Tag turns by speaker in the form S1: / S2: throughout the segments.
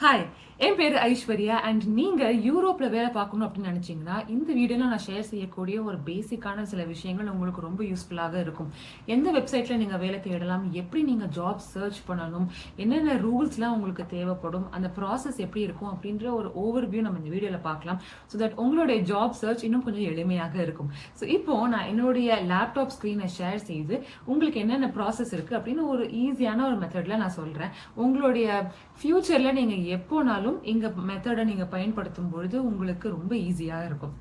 S1: Hi, என் பேர் Aishwarya and நீங்கள் யூரோப்பில் வேலை பார்க்கணும் அப்படின்னு நினச்சிங்கன்னா இந்த வீடியோவில் நான் ஷேர் செய்யக்கூடிய ஒரு பேசிக்கான சில விஷயங்கள் உங்களுக்கு ரொம்ப யூஸ்ஃபுல்லாக இருக்கும். எந்த வெப்சைட்டில் நீங்கள் வேலை தேடலாம், எப்படி நீங்கள் ஜாப் சர்ச் பண்ணணும், என்னென்ன ரூல்ஸ்லாம் உங்களுக்கு தேவைப்படும், அந்த ப்ராசஸ் எப்படி இருக்கும் அப்படின்ற ஒரு ஓவர்வியூ நம்ம இந்த வீடியோவில் பார்க்கலாம். ஸோ தட் உங்களுடைய ஜாப் சர்ச் இன்னும் கொஞ்சம் எளிமையாக இருக்கும். ஸோ இப்போது நான் என்னுடைய லேப்டாப் ஸ்க்ரீனை ஷேர் செய்து உங்களுக்கு என்னென்ன ப்ராசஸ் இருக்குது அப்படின்னு ஒரு ஈஸியான ஒரு மெத்தடில் நான் சொல்கிறேன். உங்களுடைய ஃபியூச்சரில் நீங்கள் எப்போனாலும் இந்த மெத்தடை நீங்க பயன்படுத்தும் பொழுது உங்களுக்கு ரொம்ப ஈஸியா இருக்கும்.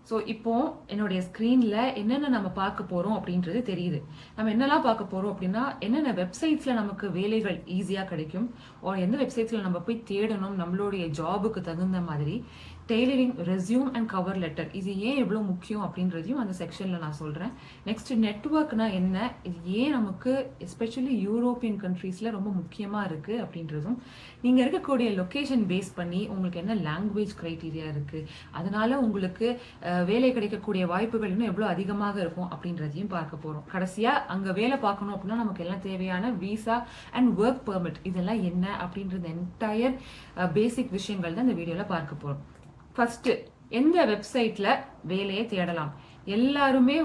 S1: ஸோ இப்போ என்னுடைய ஸ்க்ரீன்ல என்னென்ன நம்ம பார்க்க போறோம் அப்படின்றது தெரியுது. நம்ம என்னெல்லாம் பார்க்க போறோம் அப்படின்னா, என்னென்ன வெப்சைட்ஸ்ல நமக்கு வேலைகள் ஈஸியா கிடைக்கும், எந்த வெப்சைட்ஸ்ல நம்ம போய் தேடணும் நம்மளுடைய ஜாபுக்கு தகுந்த மாதிரி, tailoring, resume and cover letter இது ஏன் எவ்வளோ முக்கியம் அப்படின்றதையும் அந்த செக்ஷனில் நான் சொல்கிறேன். நெக்ஸ்ட் நெட்ஒர்க்னா என்ன, இது ஏன் நமக்கு எஸ்பெஷலி யூரோப்பியன் கண்ட்ரீஸில் ரொம்ப முக்கியமாக இருக்குது அப்படின்றதும், நீங்கள் இருக்கக்கூடிய லொக்கேஷன் பேஸ் பண்ணி உங்களுக்கு என்ன லாங்குவேஜ் க்ரைட்டீரியா இருக்குது, அதனால உங்களுக்கு வேலை கிடைக்கக்கூடிய வாய்ப்புகள் இன்னும் எவ்வளோ அதிகமாக இருக்கும் அப்படின்றதையும் பார்க்க போகிறோம். கடைசியாக அங்கே வேலை பார்க்கணும் அப்படின்னா நமக்கு எல்லாம் தேவையான விசா அண்ட் ஒர்க் பெர்மிட் இதெல்லாம் என்ன அப்படின்றது என்டையர் பேசிக் விஷயங்கள் தான் இந்த வீடியோவில் பார்க்க போகிறோம். ஃபர்ஸ்ட் எந்த வெப்சைட்ல வேலையை தேடலாம். எல்லாருமே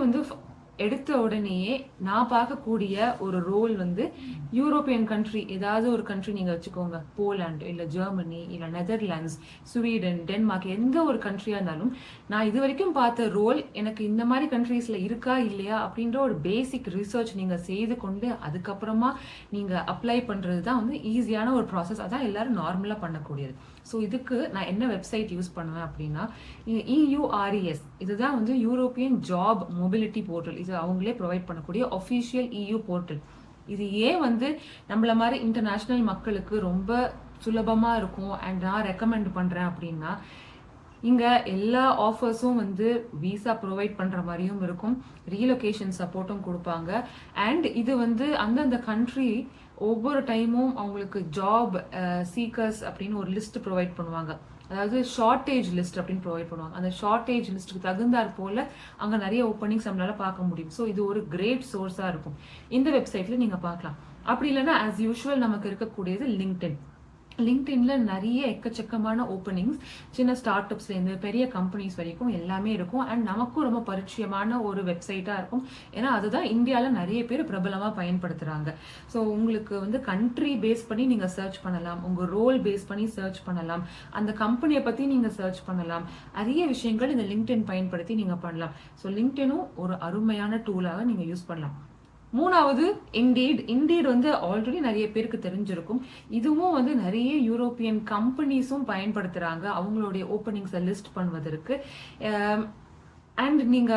S1: எடுத்த உடனேயே நான் பார்க்கக்கூடிய ஒரு ரோல் யூரோப்பியன் கண்ட்ரி, ஏதாவது ஒரு கண்ட்ரி நீங்க வச்சுக்கோங்க, போலாண்ட் இல்ல ஜெர்மனி இல்ல நெதர்லாண்ட்ஸ், ஸ்வீடன், டென்மார்க், எந்த ஒரு கண்ட்ரியா இருந்தாலும் நான் இது வரைக்கும் பார்த்த ரோல் எனக்கு இந்த மாதிரி கண்ட்ரீஸ்ல இருக்கா இல்லையா அப்படின்ற ஒரு பேசிக் ரிசர்ச் நீங்க செய்து கொண்டு அதுக்கப்புறமா நீங்க அப்ளை பண்றது தான் ஈஸியான ஒரு ப்ராசஸ். அதான் எல்லாரும் நார்மலா பண்ணக்கூடியது. ஸோ இதுக்கு நான் என்ன வெப்சைட் யூஸ் பண்ணுவேன் அப்படின்னா, EURES இதுதான் யூரோப்பியன் ஜாப் மொபிலிட்டி போர்ட்டல். இது அவங்களே ப்ரொவைட் பண்ணக்கூடிய ஒஃபிஷியல் EU போர்ட்டல். இது ஏன் நம்மள மாதிரி இன்டர்நேஷ்னல் மக்களுக்கு ரொம்ப சுலபமா இருக்கும் அண்ட் நான் ரெக்கமெண்ட் பண்றேன் அப்படின்னா, இங்க எல்லா ஆஃபர்ஸும் விசா ப்ரொவைட் பண்ற மாதிரியும் இருக்கும், ரீலொகேஷன் சப்போர்ட்டும் கொடுப்பாங்க. அண்ட் இது அந்தந்த கண்ட்ரி ஒவ்வொரு டைமும் அவங்களுக்கு ஜாப் சீக்கர்ஸ் அப்படின்னு ஒரு லிஸ்ட் ப்ரொவைட் பண்ணுவாங்க. அதாவது ஷார்டேஜ் லிஸ்ட் அப்படின்னு ப்ரொவைட் பண்ணுவாங்க. அந்த ஷார்டேஜ் லிஸ்ட்டுக்கு தகுந்தாற் போல அங்கே நிறைய ஓப்பனிங்ஸ் நம்மளால பார்க்க முடியும். ஸோ இது ஒரு கிரேட் சோர்ஸாக இருக்கும். இந்த வெப்சைட்ல நீங்க பார்க்கலாம். அப்படி இல்லைன்னா ஆஸ் யூஷுவல் நமக்கு இருக்கக்கூடியது லிங்க்டின். லிங்க்டின்ல நிறைய எக்கச்சக்கமான ஓப்பனிங்ஸ், சின்ன ஸ்டார்ட் அப்ஸ்லேருந்து பெரிய கம்பெனிஸ் வரைக்கும் எல்லாமே இருக்கும். அண்ட் நமக்கும் ரொம்ப பரிச்சயமான ஒரு வெப்சைட்டாக இருக்கும். ஏன்னா அதுதான் இந்தியாவில் நிறைய பேர் பிரபலமாக பயன்படுத்துகிறாங்க. ஸோ உங்களுக்கு கண்ட்ரி பேஸ் பண்ணி நீங்கள் சர்ச் பண்ணலாம், உங்கள் ரோல் பேஸ் பண்ணி சர்ச் பண்ணலாம், அந்த கம்பெனியை பற்றி நீங்கள் சர்ச் பண்ணலாம். நிறைய விஷயங்கள் இந்த லிங்க்டின் பயன்படுத்தி நீங்கள் பண்ணலாம். ஸோ லிங்க்டினும் ஒரு அருமையான டூலாக நீங்கள் யூஸ் பண்ணலாம். மூணாவது இண்டீட் ஆல்ரெடி நிறைய பேருக்கு தெரிஞ்சிருக்கும். இதுவும் நிறைய யூரோப்பியன் கம்பெனிஸும் பயன்படுத்துறாங்க அவங்களுடைய ஓப்பனிங்ஸை லிஸ்ட் பண்ணுவதற்கு. அண்ட் நீங்க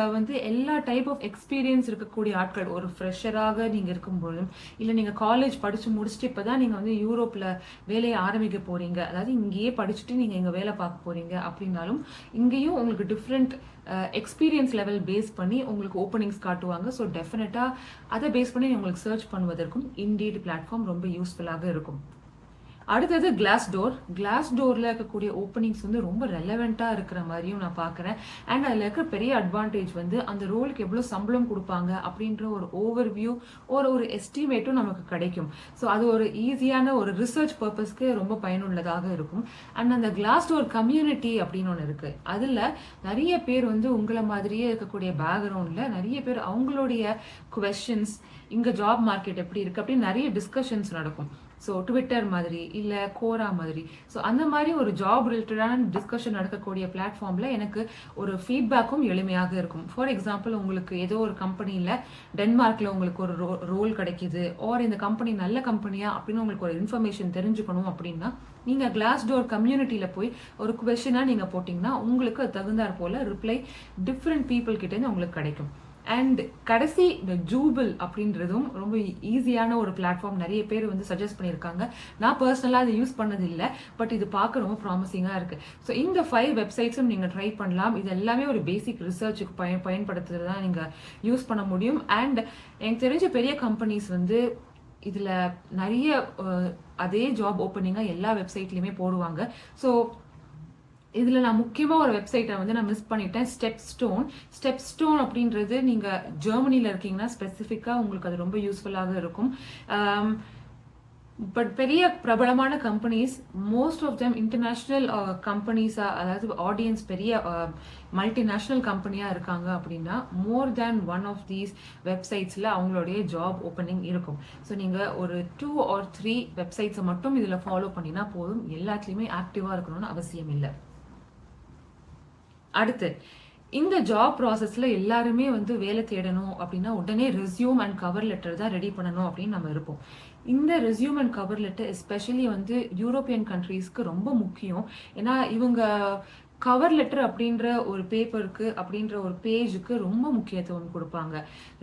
S1: எல்லா டைப் ஆஃப் எக்ஸ்பீரியன்ஸ் இருக்கக்கூடிய ஆட்கள், ஒரு ஃப்ரெஷராக நீங்க இருக்கும்போதும் இல்லை நீங்க காலேஜ் படிச்சு முடிச்சுட்டு இப்பதான் நீங்க யூரோப்ல வேலையை ஆரம்பிக்க போறீங்க, அதாவது இங்கேயே படிச்சுட்டு நீங்க இங்க வேலை பார்க்க போறீங்க அப்படின்னாலும் இங்கேயும் உங்களுக்கு டிஃப்ரெண்ட் எக்ஸ்பீரியன்ஸ் லெவல் பேஸ் பண்ணி உங்களுக்கு ஓப்பனிங்ஸ் காட்டுவாங்க. ஸோ டெஃபினட்டா அதை பேஸ் பண்ணி உங்களுக்கு சர்ச் பண்ணுவதற்கும் இண்டீட் பிளாட்ஃபார்ம் ரொம்ப யூஸ்ஃபுல்லாக இருக்கும். அடுத்தது கிளாஸ்டோர்ல இருக்கக்கூடிய ஓப்பனிங்ஸ் ரொம்ப ரெலவெண்டா இருக்கிற மாதிரியும் நான் பார்க்குறேன். அண்ட் அதில் இருக்கிற பெரிய அட்வான்டேஜ் அந்த ரோலுக்கு எவ்வளோ சம்பளம் கொடுப்பாங்க அப்படின்ற ஒரு ஓவர்வியூ ஒரு எஸ்டிமேட்டும் நமக்கு கிடைக்கும். ஸோ அது ஒரு ஈஸியான ஒரு ரிசர்ச் பர்பஸ்க்கு ரொம்ப பயனுள்ளதாக இருக்கும். அண்ட் அந்த கிளாஸ்டோர் கம்யூனிட்டி அப்படின்னு ஒன்று இருக்கு. அதில் நிறைய பேர் உங்களை மாதிரியே இருக்கக்கூடிய பேக்ரவுண்ட்ல நிறைய பேர் அவங்களுடைய குவெஸ்டின்ஸ், இங்கே ஜாப் மார்க்கெட் எப்படி இருக்கு அப்படின்னு நிறைய டிஸ்கஷன்ஸ் நடக்கும். ஸோ ட்விட்டர் மாதிரி இல்லை கோரா மாதிரி, ஸோ அந்த மாதிரி ஒரு ஜாப் ரிலேட்டடான டிஸ்கஷன் நடக்கக்கூடிய பிளாட்ஃபார்மில் எனக்கு ஒரு ஃபீட்பேக்கும் எளிமையாக இருக்கும். ஃபார் எக்ஸாம்பிள், உங்களுக்கு ஏதோ ஒரு கம்பெனியில் டென்மார்க்கில் உங்களுக்கு ஒரு ரோல் கிடைக்கிது, இந்த கம்பெனி நல்ல கம்பெனியா அப்படின்னு உங்களுக்கு ஒரு இன்ஃபர்மேஷன் தெரிஞ்சுக்கணும் அப்படின்னா நீங்கள் கிளாஸ்டோர் கம்யூனிட்டியில் போய் ஒரு குவெஸ்டினாக நீங்கள் போட்டிங்கன்னா உங்களுக்கு தகுந்தாற் போல் ரிப்ளை டிஃப்ரெண்ட் பீப்புள் கிட்டேருந்து உங்களுக்கு கிடைக்கும். அண்ட் கடைசி இந்த ஜூபிள் அப்படின்றதும் ரொம்ப ஈஸியான ஒரு பிளாட்ஃபார்ம். நிறைய பேர் சஜஸ்ட் பண்ணியிருக்காங்க. நான் பர்சனலாக அதை யூஸ் பண்ணது இல்லை, பட் இது பார்க்க ரொம்ப ப்ராமிசிங்காக இருக்கு. ஸோ இந்த 5 வெப்சைட்ஸும் நீங்கள் ட்ரை பண்ணலாம். இது எல்லாமே ஒரு பேசிக் ரிசர்ச்சுக்கு பயன்படுத்துறது தான் நீங்கள் யூஸ் பண்ண முடியும். அண்ட் எனக்கு தெரிஞ்ச பெரிய கம்பெனிஸ் இதில் நிறைய அதே ஜாப் ஓப்பனிங்காக எல்லா வெப்சைட்லையுமே போடுவாங்க. ஸோ இதில் நான் முக்கியமாக ஒரு வெப்சைட்டை நான் மிஸ் பண்ணிட்டேன், ஸ்டெப்ஸ்டோன் அப்படின்றது நீங்கள் ஜெர்மனியில் இருக்கீங்கன்னா ஸ்பெசிஃபிக்காக உங்களுக்கு அது ரொம்ப யூஸ்ஃபுல்லாக இருக்கும். பட் பெரிய பிரபலமான companies most of them international கம்பெனிஸா, அதாவது ஆடியன்ஸ் பெரிய மல்டிநேஷ்னல் கம்பெனியா இருக்காங்க அப்படின்னா more than one of these வெப்சைட்ஸ்ல அவங்களுடைய ஜாப் ஓப்பனிங் இருக்கும். ஸோ நீங்க ஒரு 2 or 3 வெப்சைட்ஸை மட்டும் இதுல ஃபாலோ பண்ணினா போதும், எல்லாத்துலயுமே ஆக்டிவா இருக்கணும்னு அவசியம் இல்லை. அடுத்து, இந்த ஜாப் ப்ராசஸ்ல எல்லாருமே வந்து வேலை தேடணும் அப்படின்னா உடனே ரெஸ்யூம் அண்ட் கவர் லெட்டர் தான் ரெடி பண்ணணும் அப்படின்னு நம்ம இருப்போம். இந்த resume and cover letter especially வந்து யூரோப்பியன் கண்ட்ரீஸ்க்கு ரொம்ப முக்கியம். ஏன்னா இவங்க கவர் லெட்டர் அப்படின்ற ஒரு பேப்பருக்கு, அப்படின்ற ஒரு பேஜுக்கு ரொம்ப முக்கியத்துவம் கொடுப்பாங்க.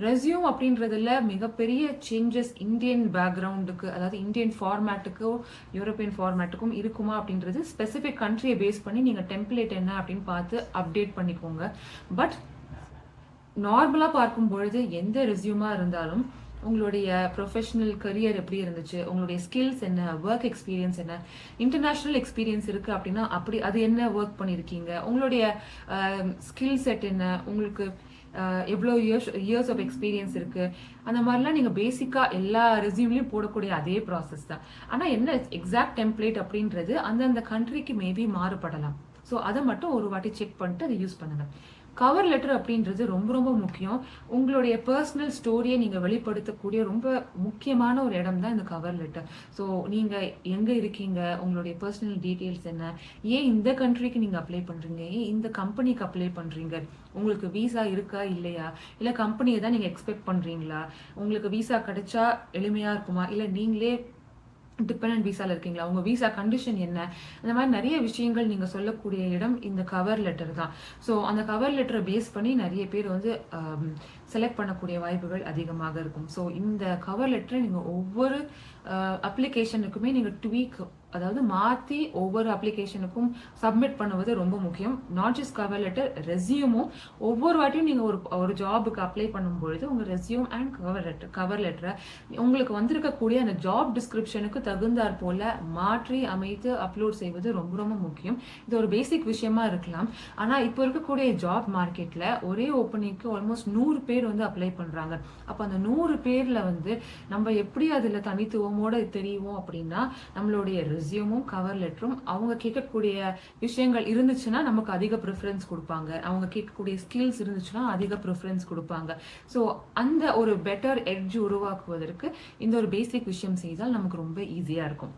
S1: ரெஸ்யூம் அப்படின்றதுல மிகப்பெரிய சேஞ்சஸ் இந்தியன் பேக்ரவுண்டுக்கு, அதாவது இந்தியன் ஃபார்மேட்டுக்கும் யூரோப்பியன் ஃபார்மேட்டுக்கும் இருக்குமா அப்படின்றது ஸ்பெசிஃபிக் கண்ட்ரியை பேஸ் பண்ணி நீங்கள் டெம்ப்ளேட் என்ன அப்படின்னு பார்த்து அப்டேட் பண்ணிக்கோங்க. பட் நார்மலாக பார்க்கும் பொழுது எந்த ரெஸ்யூமாக இருந்தாலும் உங்களுடைய ப்ரொஃபஷனல் கரியர் எப்படி இருந்துச்சு, உங்களுடைய ஸ்கில்ஸ் என்ன, ஒர்க் எக்ஸ்பீரியன்ஸ் என்ன, இன்டர்நேஷ்னல் எக்ஸ்பீரியன்ஸ் இருக்குது அப்படின்னா அப்படி அது என்ன ஒர்க் பண்ணியிருக்கீங்க, உங்களுடைய ஸ்கில் செட் என்ன, உங்களுக்கு எவ்வளோ இயர்ஸ் ஆஃப் எக்ஸ்பீரியன்ஸ் இருக்குது, அந்த மாதிரிலாம் நீங்கள் பேசிக்காக எல்லா ரெஸ்யூம்லையும் போடக்கூடிய அதே ப்ராசஸ் தான். ஆனால் என்ன எக்ஸாக்ட் டெம்ப்ளேட் அப்படின்றது அந்தந்த கண்ட்ரிக்கு மேபி மாறுபடலாம். ஸோ அதை மட்டும் ஒரு வாட்டி செக் பண்ணிட்டு அதை யூஸ் பண்ணுங்கள். கவர் லெட்டர் அப்படின்றது ரொம்ப ரொம்ப முக்கியம். உங்களுடைய பர்சனல் ஸ்டோரியை நீங்கள் வெளிப்படுத்தக்கூடிய ரொம்ப முக்கியமான ஒரு இடம் தான் இந்த கவர் லெட்டர். ஸோ நீங்கள் எங்கே இருக்கீங்க, உங்களுடைய பர்சனல் டீட்டெயில்ஸ் என்ன, ஏன் இந்த கண்ட்ரிக்கு நீங்கள் அப்ளை பண்ணுறீங்க, ஏன் இந்த கம்பெனிக்கு அப்ளை பண்ணுறீங்க, உங்களுக்கு வீசா இருக்கா இல்லையா, இல்லை கம்பெனியை தான் நீங்கள் எக்ஸ்பெக்ட் பண்ணுறீங்களா, உங்களுக்கு வீசா கிடைச்சா எளிமையாக இருக்குமா, இல்லை நீங்களே டிபெண்டன்ட் வீசால இருக்கீங்களா, உங்க வீசா கண்டிஷன் என்ன, அந்த மாதிரி நிறைய விஷயங்கள் நீங்க சொல்லக்கூடிய இடம் இந்த கவர் லெட்டர் தான். ஸோ அந்த கவர் லெட்டரை பேஸ் பண்ணி நிறைய பேர் வந்து செலக்ட் பண்ணக்கூடிய வாய்ப்புகள் அதிகமாக இருக்கும். ஸோ இந்த கவர் லெட்டரை நீங்க ஒவ்வொரு அப்ளிகேஷனுக்குமே நீங்க ட்வீக், அதாவது மாற்றி ஒவ்வொரு அப்ளிகேஷனுக்கும் சப்மிட் பண்ணுவது ரொம்ப முக்கியம். நாட் ஜஸ்ட் கவர் லெட்டர், ரெஸ்யூமும் ஒவ்வொரு வாட்டியும் நீங்கள் ஒரு ஜாபுக்கு அப்ளை பண்ணும்பொழுது உங்கள் ரெஸ்யூம் அண்ட் கவர் லெட்டரை உங்களுக்கு வந்திருக்கக்கூடிய அந்த ஜாப் டிஸ்கிரிப்ஷனுக்கு தகுந்தாற் போல மாற்றி அமைத்து அப்லோட் செய்வது ரொம்ப ரொம்ப முக்கியம். இது ஒரு பேசிக் விஷயமா இருக்கலாம். ஆனால் இப்போ இருக்கக்கூடிய ஜாப் மார்க்கெட்டில் ஒரே ஓப்பனிங்க்கு ஆல்மோஸ்ட் 100 பேர் வந்து அப்ளை பண்ணுறாங்க. அப்போ அந்த 100 பேரில் வந்து நம்ம எப்படி அதில் தனித்துவமோட தெரியும் அப்படின்னா நம்மளுடைய ரெஸ்யூமும் கவர் லெட்டரும் அவங்க கேட்கக்கூடிய விஷயங்கள் இருந்துச்சுன்னா நமக்கு அதிக ப்ரிஃபரன்ஸ் கொடுப்பாங்க, அவங்க கேட்கக்கூடிய ஸ்கில்ஸ் இருந்துச்சுன்னா அதிக ப்ரிஃபரன்ஸ் கொடுப்பாங்க. ஸோ அந்த ஒரு பெட்டர் எட்ஜ் உருவாக்குவதற்கு இந்த ஒரு பேசிக் விஷயம் செய்தால் நமக்கு ரொம்ப ஈஸியாக இருக்கும்.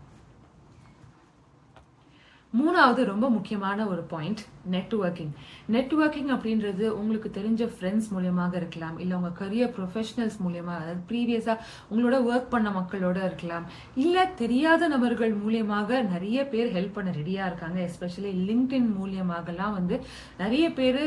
S1: மூணாவது ரொம்ப முக்கியமான ஒரு பாயிண்ட், நெட்வொர்க்கிங். நெட்வொர்க்கிங் அப்படின்றது உங்களுக்கு தெரிஞ்ச ஃப்ரெண்ட்ஸ் மூலியமாக இருக்கலாம், இல்லை உங்கள் கரியர் ப்ரொஃபஷனல்ஸ் மூலியமாக, அதாவது ப்ரீவியஸாக உங்களோட ஒர்க் பண்ண மக்களோட இருக்கலாம், இல்லை தெரியாத நபர்கள் மூலியமாக நிறைய பேர் ஹெல்ப் பண்ண ரெடியாக இருக்காங்க. எஸ்பெஷலி லிங்க்டின் மூலியமாகலாம் வந்து நிறைய பேர்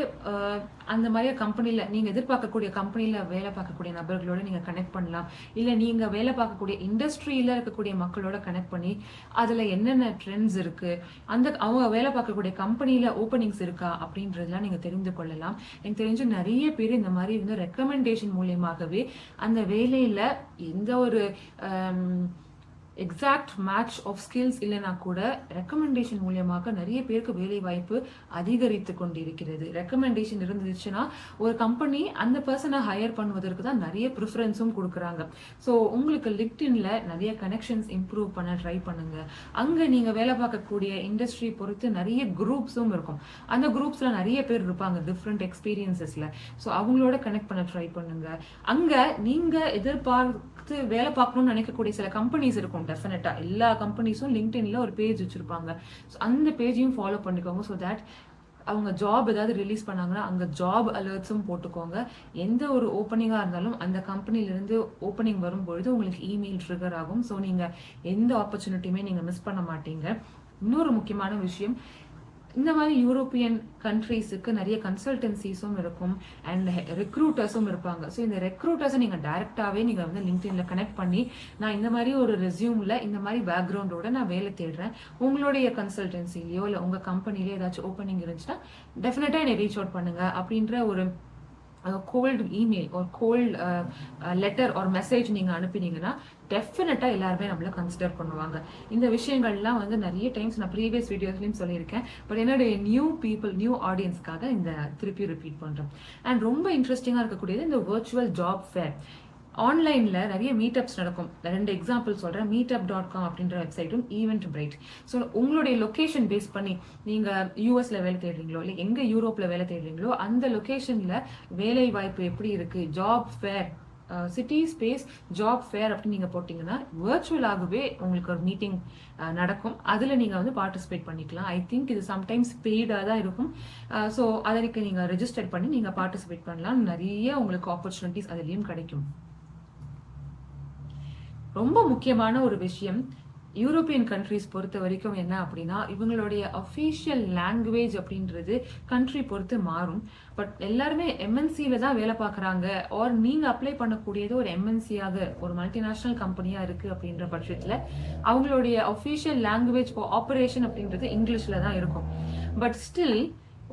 S1: அந்த மாதிரி கம்பெனியில் நீங்கள் எதிர்பார்க்கக்கூடிய கம்பெனியில் வேலை பார்க்கக்கூடிய நபர்களோட நீங்கள் கனெக்ட் பண்ணலாம், இல்லை நீங்கள் வேலை பார்க்கக்கூடிய இண்டஸ்ட்ரியில் இருக்கக்கூடிய மக்களோட கனெக்ட் பண்ணி அதில் என்னென்ன ட்ரெண்ட்ஸ் இருக்குது, அவங்க வேலை பார்க்கக்கூடிய கம்பெனியில் ஓப்பனிங்ஸ் இருக்கா அப்படின்றதெல்லாம் நீங்கள் தெரிந்து கொள்ளலாம். எனக்கு தெரிஞ்சு நிறைய பேர் இந்த மாதிரி வந்து ரெக்கமெண்டேஷன் மூலியமாகவே அந்த வேலையில் எந்த ஒரு எக்ஸாக்ட் மேட்ச் ஆஃப் ஸ்கில்ஸ் இல்லைனா கூட ரெக்கமெண்டேஷன் மூலியமாக நிறைய பேருக்கு வேலை வாய்ப்பு அதிகரித்து கொண்டிருக்கிறது. ரெக்கமெண்டேஷன் இருந்துச்சுன்னா ஒரு கம்பெனி அந்த பர்சனை ஹையர் பண்ணுவதற்கு தான் நிறைய ப்ரிஃபரன்ஸும் கொடுக்குறாங்க. ஸோ உங்களுக்கு லிங்க்டின்ல நிறைய கனெக்ஷன்ஸ் இம்ப்ரூவ் பண்ண ட்ரை பண்ணுங்க. அங்கே நீங்கள் வேலை பார்க்கக்கூடிய இண்டஸ்ட்ரி பொறுத்து நிறைய குரூப்ஸும் இருக்கும். அந்த குரூப்ஸில் நிறைய பேர் இருப்பாங்க டிஃப்ரெண்ட் எக்ஸ்பீரியன்சஸில். ஸோ அவங்களோட கனெக்ட் பண்ண ட்ரை பண்ணுங்க. அங்கே நீங்கள் எதிர்பார்த்து வேலை பார்க்கணும்னு நினைக்கக்கூடிய சில கம்பெனிஸ் இருக்கும். டெஃபினட்டா எல்லா கம்பெனிஸும் லிங்க்டின்ல ஒரு பேஜ் வச்சிருப்பாங்க. அந்த பேஜையும் ஃபாலோ பண்ணிக்கோங்க. ஸோ தட் அவங்க ஜாப் ஏதாவது ரிலீஸ் பண்ணாங்கன்னா அங்கே ஜாப் அலர்ட்ஸும் போட்டுக்கோங்க. எந்த ஒரு ஓப்பனிங்காக இருந்தாலும் அந்த கம்பெனிலேருந்து ஓப்பனிங் வரும்பொழுது உங்களுக்கு இமெயில் ட்ரிகர் ஆகும். ஸோ நீங்கள் எந்த ஆப்பர்ச்சுனிட்டியுமே நீங்கள் மிஸ் பண்ண மாட்டீங்க. இன்னொரு முக்கியமான விஷயம், இந்த மாதிரி யூரோப்பியன் கண்ட்ரீஸுக்கு நிறைய கன்சல்டன்சிஸும் இருக்கும் அண்ட் ரெக்ரூட்டர்ஸும் இருப்பாங்க. ஸோ இந்த ரெக்ரூட்டர்ஸை நீங்கள் டைரெக்டாகவே நீங்கள் வந்து லிங்க்டின்ல கனெக்ட் பண்ணி நான் இந்த மாதிரி ஒரு ரெஸ்யூமில் இந்த மாதிரி பேக்ரவுண்டோட நான் வேலை தேடுறேன், உங்களுடைய கன்சல்டன்சிலையோ இல்லை உங்கள் கம்பெனிலேயோ ஏதாச்சும் ஓப்பனிங் இருந்துச்சுன்னா டெஃபினட்டாக என்னை ரீச் அவுட் பண்ணுங்க அப்படின்ற ஒரு கோல்டு இமெயில் ஒரு கோல்டு லெட்டர் ஒரு மெசேஜ் நீங்கள் அனுப்பினீங்கன்னா டெஃபினட்டாக எல்லாருமே நம்மளை கன்சிடர் பண்ணுவாங்க. இந்த விஷயங்கள்லாம் வந்து நிறைய டைம்ஸ் நான் ப்ரீவியஸ் வீடியோஸ்லையும் சொல்லியிருக்கேன். பட் என்னுடைய நியூ ஆடியன்ஸ்க்காக இந்த திருப்பி ரிப்பீட் பண்ணுறேன். அண்ட் ரொம்ப இன்ட்ரெஸ்டிங்காக இருக்கக்கூடியது இந்த வர்ச்சுவல் ஜாப் ஃபேர். ஆன்லைனில் நிறைய மீட்டப்ஸ் நடக்கும். 2 எக்ஸாம்பிள் சொல்கிறேன். meetup.com அப்படின்ற வெப்சைட்டும் ஈவெண்ட் பிரைட். ஸோ உங்களுடைய லொக்கேஷன் பேஸ் பண்ணி நீங்கள் யூஎஸில் வேலை தேடுறீங்களோ இல்லை எங்கே யூரோப்பில் வேலை தேடுறீங்களோ அந்த லொக்கேஷனில் வேலை வாய்ப்பு எப்படி இருக்குது, job fair, city space job fair அப்படின்னு நீங்கள் போட்டிங்கன்னா வர்ச்சுவலாகவே உங்களுக்கு ஒரு மீட்டிங் நடக்கும். அதில் நீங்கள் வந்து பார்ட்டிசிபேட் பண்ணிக்கலாம். ஐ திங்க் இது சம்டைம்ஸ் பெய்டாக தான் இருக்கும். ஸோ அதற்கு நீங்கள் ரெஜிஸ்டர் பண்ணி நீங்கள் பார்ட்டிசிபேட் பண்ணலாம். நிறைய உங்களுக்கு ஆப்பர்ச்சுனிட்டிஸ் அதுலேயும் கிடைக்கும். ரொம்ப முக்கியமான ஒரு விஷயம் யூரோப்பியன் கண்ட்ரிஸ் பொறுத்த வரைக்கும் என்ன அப்படின்னா, இவங்களுடைய அஃபீஷியல் லாங்குவேஜ் அப்படின்றது கண்ட்ரி பொறுத்து மாறும். பட் எல்லாருமே எம்என்சியில தான் வேலை பார்க்குறாங்க. ஆர் நீங்கள் அப்ளை பண்ணக்கூடியது ஒரு எம்என்சியாக ஒரு மல்டிநேஷ்னல் கம்பெனியாக இருக்குது அப்படின்ற பட்சத்தில் அவங்களுடைய அஃபீஷியல் லாங்குவேஜ் ஃபார் ஆப்ரேஷன் அப்படின்றது இங்கிலீஷில் தான் இருக்கும். பட் ஸ்டில்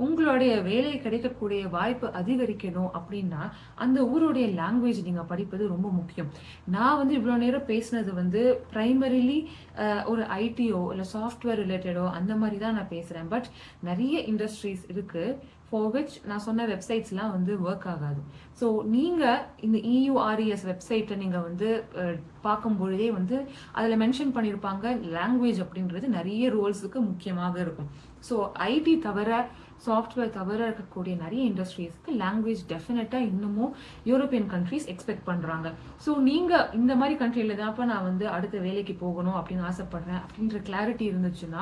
S1: உங்களுடைய வேலை கிடைக்கக்கூடிய வாய்ப்பு அதிகரிக்கணும் அப்படின்னா அந்த ஊருடைய லாங்குவேஜ் நீங்கள் படிப்பது ரொம்ப முக்கியம். நான் வந்து இவ்வளோ நேரம் பேசினது வந்து ப்ரைமரிலி ஒரு ஐடியோ இல்லை சாஃப்ட்வேர் ரிலேட்டடோ அந்த மாதிரி தான் நான் பேசுகிறேன். பட் நிறைய இண்டஸ்ட்ரீஸ் இருக்குது ஃபார் விச் நான் சொன்ன வெப்சைட்ஸ்லாம் வந்து ஒர்க் ஆகாது. ஸோ நீங்கள் இந்த EURES வெப்சைட்டை நீங்கள் வந்து பார்க்கும் பொழுதே வந்து அதில் மென்ஷன் பண்ணியிருப்பாங்க லாங்குவேஜ் அப்படின்றது நிறைய ரோல்ஸுக்கு முக்கியமாக இருக்கும். ஸோ ஐடி தவிர சாஃப்ட்வேர் தவிர இருக்கக்கூடிய நிறைய இண்டஸ்ட்ரீஸ்க்கு லாங்குவேஜ் டெஃபினட்டாக இன்னமும் யூரோப்பியன் கண்ட்ரீஸ் எக்ஸ்பெக்ட் பண்ணுறாங்க. ஸோ நீங்கள் இந்த மாதிரி கண்ட்ரியில் தான்ப்பா நான் வந்து அடுத்த வேலைக்கு போகணும் அப்படின்னு ஆசைப்படுறேன் அப்படின்ற கிளாரிட்டி இருந்துச்சுன்னா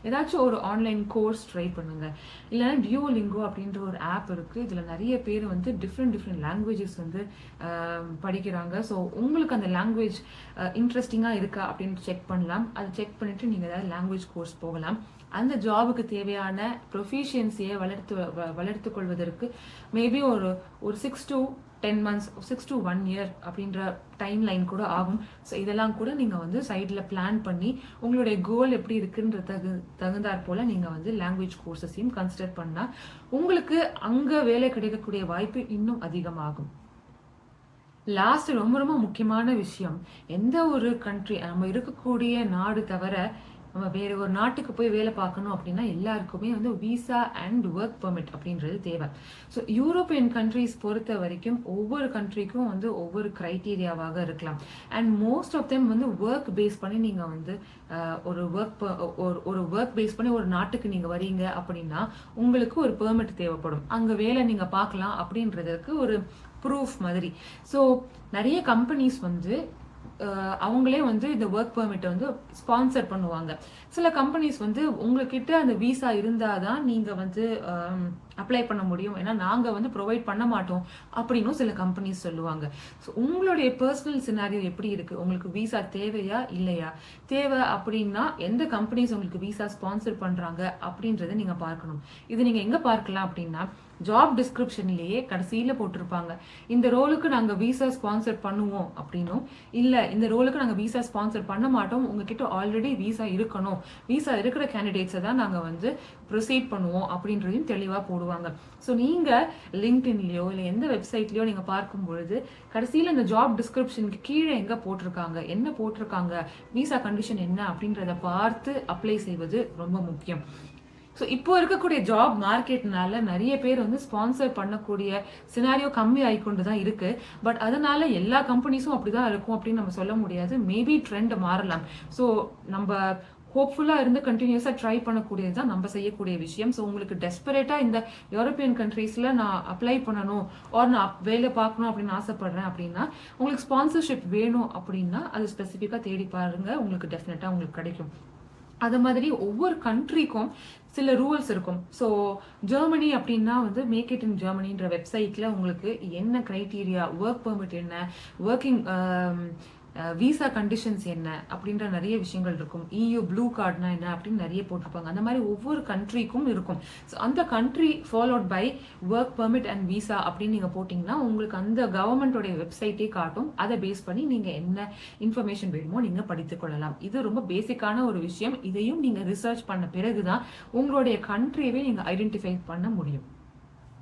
S1: ஏதாச்சும் ஒரு ஆன்லைன் கோர்ஸ் ட்ரை பண்ணுங்கள். இல்லைன்னா டியோலிங்கோ அப்படின்ற ஒரு ஆப் இருக்குது. இதில் நிறைய பேர் வந்து டிஃப்ரெண்ட் லாங்குவேஜஸ் வந்து படிக்கிறாங்க. ஸோ உங்களுக்கு அந்த லாங்குவேஜ் இன்ட்ரெஸ்டிங்காக இருக்கா அப்படின்னு செக் பண்ணலாம். அதை செக் பண்ணிவிட்டு நீங்கள் ஏதாவது லாங்குவேஜ் கோர்ஸ் போகலாம். அந்த ஜாபுக்கு தேவையான ப்ரொஃபிஷியன்சியை வளர்த்து கொள்வதற்கு மேபி ஒரு 6 to 10 months 6 to 1 year அப்படின்ற டைம் லைன் கூட ஆகும். ஸோ இதெல்லாம் கூட நீங்கள் வந்து சைடில் பிளான் பண்ணி உங்களுடைய கோல் எப்படி இருக்குன்ற தகுந்தாற் போல் நீங்கள் வந்து லாங்குவேஜ் கோர்சஸையும் கன்சிடர் பண்ணால் உங்களுக்கு அங்கே வேலை கிடைக்கக்கூடிய வாய்ப்பு இன்னும் அதிகமாகும். லாஸ்ட் ரொம்ப முக்கியமான விஷயம், எந்த ஒரு கண்ட்ரி நம்ம இருக்கக்கூடிய நாடு தவிர நம்ம வேற ஒரு நாட்டுக்கு போய் வேலை பார்க்கணும் அப்படின்னா எல்லாருக்குமே வந்து விசா அண்ட் ஒர்க் பெர்மிட் அப்படின்றது தேவை. ஸோ யூரோப்பியன் கண்ட்ரிஸ் பொறுத்த வரைக்கும் ஒவ்வொரு கண்ட்ரிக்கும் வந்து ஒவ்வொரு கிரைட்டீரியாவாக இருக்கலாம். அண்ட் மோஸ்ட் ஆஃப் தெம் வந்து ஒர்க் பேஸ் பண்ணி நீங்கள் வந்து ஒரு ஒர்க் பேஸ் பண்ணி ஒரு நாட்டுக்கு நீங்கள் வரீங்க அப்படின்னா உங்களுக்கு ஒரு பெர்மிட் தேவைப்படும். அங்கே வேலை நீங்கள் பார்க்கலாம் அப்படின்றதுக்கு ஒரு ப்ரூஃப் மாதிரி. ஸோ நிறைய கம்பெனிஸ் வந்து அவங்களே வந்து இந்த ஒர்க் பெர்மிட்டை வந்து ஸ்பான்சர் பண்ணுவாங்க. சில கம்பெனிஸ் வந்து உங்ககிட்ட அந்த விசா இருந்தால் தான் நீங்கள் வந்து அப்ளை பண்ண முடியும், ஏன்னா நாங்கள் வந்து ப்ரொவைட் பண்ண மாட்டோம் அப்படின்னு சில கம்பெனிஸ் சொல்லுவாங்க. ஸோ உங்களுடைய பர்சனல் சினாரியோ எப்படி இருக்குது, உங்களுக்கு விசா தேவையா இல்லையா, தேவை அப்படின்னா எந்த கம்பெனிஸ் உங்களுக்கு விசா ஸ்பான்சர் பண்ணுறாங்க அப்படின்றத நீங்கள் பார்க்கணும். இது நீங்கள் எங்கே பார்க்கலாம் அப்படின்னா ஜாப் டிஸ்கிரிப்ஷன்லேயே கடைசியில் போட்டிருப்பாங்க, இந்த ரோலுக்கு நாங்கள் விசா ஸ்பான்சர் பண்ணுவோம் அப்படின்னும், இல்லை இந்த ரோலுக்கு நாங்கள் விசா ஸ்பான்சர் பண்ண மாட்டோம், உங்ககிட்ட ஆல்ரெடி விசா இருக்கணும், விசா இருக்கிற கேண்டிடேட்ஸை தான் நாங்கள் வந்து ப்ரொசீட் பண்ணுவோம் அப்படின்றதையும் தெளிவாக போடுவாங்க. ஸோ நீங்கள் லிங்க்டின்லையோ இல்லை எந்த வெப்சைட்லையோ நீங்கள் பார்க்கும் பொழுது கடைசியில் இந்த ஜாப் டிஸ்கிரிப்ஷனுக்கு கீழே எங்கே போட்டிருக்காங்க, என்ன போட்டிருக்காங்க, விசா கண்டிஷன் என்ன அப்படின்றத பார்த்து அப்ளை செய்வது ரொம்ப முக்கியம். ஸோ இப்போ இருக்கக்கூடிய ஜாப் மார்க்கெட்னால நிறைய பேர் வந்து ஸ்பான்சர் பண்ணக்கூடிய சினாரியோ கம்மி ஆகிக்கொண்டு தான் இருக்கு. பட் அதனால எல்லா கம்பெனிஸும் அப்படிதான் இருக்கும் அப்படின்னு நம்ம சொல்ல முடியாது. மேபி ட்ரெண்ட் மாறலாம். ஸோ நம்ம ஹோப்ஃபுல்லாக இருந்து கண்டினியூஸாக ட்ரை பண்ணக்கூடியது தான் நம்ம செய்யக்கூடிய விஷயம். ஸோ உங்களுக்கு டெஸ்பரேட்டாக இந்த யூரோப்பியன் கண்ட்ரீஸில் நான் அப்ளை பண்ணணும் ஆர் நான் வேலை பார்க்கணும் அப்படின்னு ஆசைப்படுறேன் அப்படின்னா, உங்களுக்கு ஸ்பான்சர்ஷிப் வேணும் அப்படின்னா அது ஸ்பெசிஃபிக்காக தேடி பாருங்க, உங்களுக்கு டெஃபினட்டாக உங்களுக்கு கிடைக்கும். அது மாதிரி ஒவ்வொரு கண்ட்ரிக்கும் சில ரூல்ஸ் இருக்கும். ஸோ ஜெர்மனி அப்படின்னா வந்து மேக் இட் இன் ஜெர்மனின்ற வெப்சைட்டில் உங்களுக்கு என்ன க்ரைட்டீரியா, ஒர்க் பெர்மிட் என்ன, ஒர்க்கிங் விசா கண்டிஷன்ஸ் என்ன அப்படின்ற நிறைய விஷயங்கள் இருக்கும். EU ப்ளூ கார்டுனா என்ன அப்படின்னு நிறைய போட்டிருப்பாங்க. அந்த மாதிரி ஒவ்வொரு கண்ட்ரிக்கும் இருக்கும். ஸோ அந்த country followed by work permit and visa அப்படின்னு நீங்கள் போட்டிங்கன்னா உங்களுக்கு அந்த கவர்மெண்ட்டோடைய வெப்சைட்டே காட்டும். அதை பேஸ் பண்ணி நீங்கள் என்ன இன்ஃபர்மேஷன் வேணுமோ நீங்கள் படித்துக்கொள்ளலாம். இது ரொம்ப பேசிக்கான ஒரு விஷயம். இதையும் நீங்கள் ரிசர்ச் பண்ண பிறகு தான் உங்களுடைய கண்ட்ரியவே நீங்கள் ஐடென்டிஃபை பண்ண முடியும்.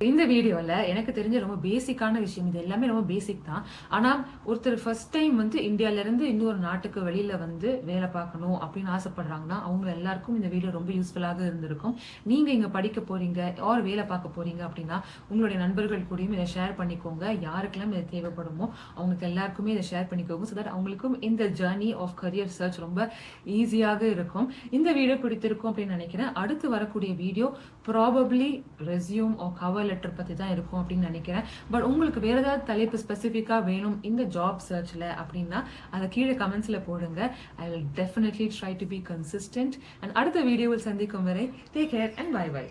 S1: இந்த வீடியோல எனக்கு தெரிஞ்ச ரொம்ப பேசிக்கான விஷயம், இது எல்லாமே ரொம்ப பேசிக் தான். ஆனா ஒருத்தர் ஃபர்ஸ்ட் டைம் வந்து இந்தியால இருந்து இன்னொரு நாட்டுக்கு வெளியில வந்து வேலை பார்க்கணும் அப்படின்னு ஆசைப்படுறாங்கன்னா அவங்க எல்லாருக்கும் இந்த வீடியோ ரொம்ப யூஸ்ஃபுல்லாக இருந்திருக்கும். நீங்க இங்க படிக்க போறீங்க ஆர் வேலை பார்க்க போறீங்க அப்படின்னா உங்களுடைய நண்பர்கள் கூடயும் இதை ஷேர் பண்ணிக்கோங்க. யாருக்கெல்லாம் இது தேவைப்படுமோ அவங்களுக்கு எல்லாருக்குமே இதை ஷேர் பண்ணிக்கோங்க. ஸோ தட் அவங்களுக்கும் இந்த ஜர்னி ஆஃப் கரியர் சர்ச் ரொம்ப ஈஸியாக இருக்கும். இந்த வீடியோ பிடித்திருக்கும் அப்படின்னு நினைக்கிறேன். அடுத்து வரக்கூடிய video probably resume or cover letter பத்தி தான் இருக்கும் அப்படின்னு நினைக்கிறேன். பட் உங்களுக்கு வேற ஏதாவது தலைப்பு ஸ்பெசிஃபிக்கா வேணும் இந்த ஜாப் சர்ச்ல அப்படின்னா அதை கீழே கமெண்ட்ஸ்ல போடுங்க. I will definitely try to be consistent. And அடுத்த வீடியோவில் சந்திக்கும் வரை take care and bye by.